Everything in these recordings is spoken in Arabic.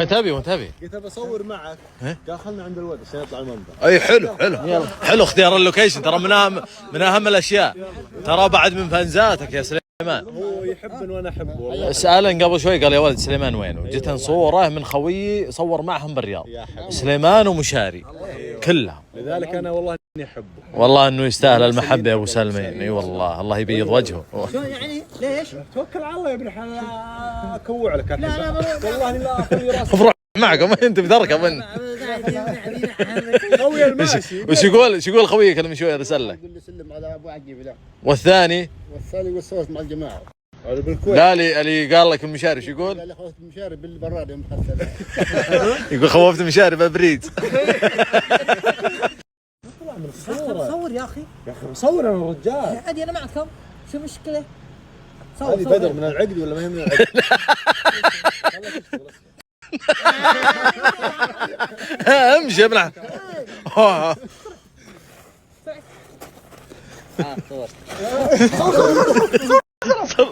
وين تبي؟ قلت بصور معك. قال خلنا عند الواد عشان يطلع المنظر. اي حلو اختيار اللوكيشن، ترى من اهم الاشياء، ترى بعد من فانزاتك يا سليمان. هو يحبني وانا احبه والله. سألن قبل شوي قال يا ولد سليمان وين؟ وجيت نصوره من خويي صور معهم بالرياض، سليمان ومشاري كلهم. لذلك انا والله اني احبه، والله انه يستاهل المحبه يا ابو سلمين. اي والله الله يبيض وجهه. شلون يعني ليش؟ توكل على الله يا ابن الحلال. اكوع لك الحين. والله لا اخوي راسي افرح معكم انت بتركب انت. خوي الماشي. وش يقول خويك اللي من شوي ارسل لك؟ يقول لي سلم على ابو عقيب. لا والثاني يقول صوت مع الجماعه. هذا بالكويت. لا اللي قال لك المشاري شو يقول؟ قال لي خوفت المشاري بالبراد يوم خسر. يقول خوفت المشاري ببريد. من الصورة. صور يا اخي. يا اخي بصور انا الرجال. عادي انا معكم، شو المشكله؟ هذه بدر من العقد ولا ما هي من العقد؟ امشي يا ابن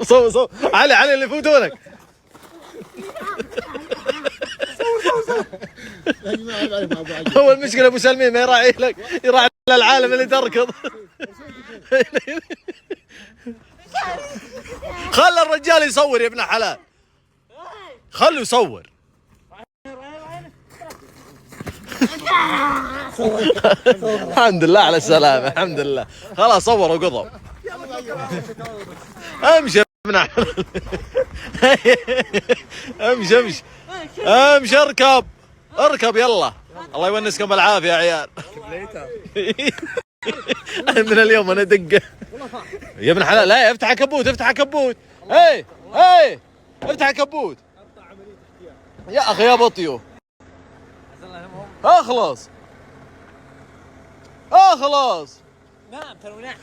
صور علي اللي يفوتونك. هو المشكلة ابو سلمين ما يراعي لك، يراعي العالم اللي تركض. خلى الرجال يصور يا ابن حلال، خلوا يصور. الحمد لله على السلامة، الحمد لله. خلاص صور وقضوا. امشي يا ابن حلال. امشي اركب يلا. الله يونسكم بالعافية يا عيال. من اليوم انا دقه يا ابن حلال. لا افتح كبوت هي افتح كبوت يا اخي يا بطيو. اخلص نعم ترى نعم.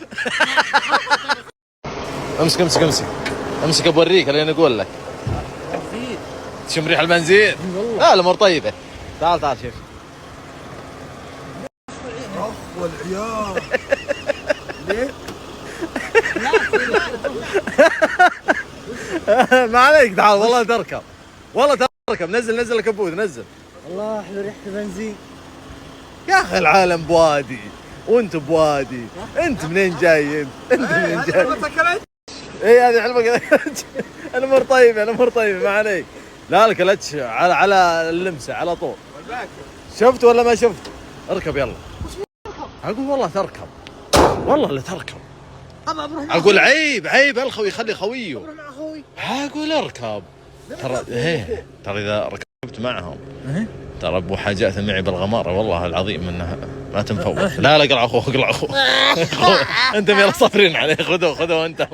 امسك بوريك اللي انا اقول لك. تشم ريح البنزين؟ لا الامور طيبه. تعال شوف. والعيال ليه؟ ما عليك، تعال والله تركب نزل الكبوت نزل. الله حلو ريحه البنزين يا اخي العالم بوادي وانت بوادي. انت منين جاي؟ اي هذه حلوه. الامور طيبه ما عليك. لا الكلتش على اللمسه على طول. شفت ولا ما شفت؟ اركب يلا. اقول والله تركب، والله اللي تركب. اقول عيب الخوي يخلي خويه. اقول اركب. ترى اذا ركبت معهم ترى ابو حاجات معي بالغماره والله العظيم انها ما تنفوت. لا اقلع اخوك انتم يلا صابرين عليه. خذوه انتم.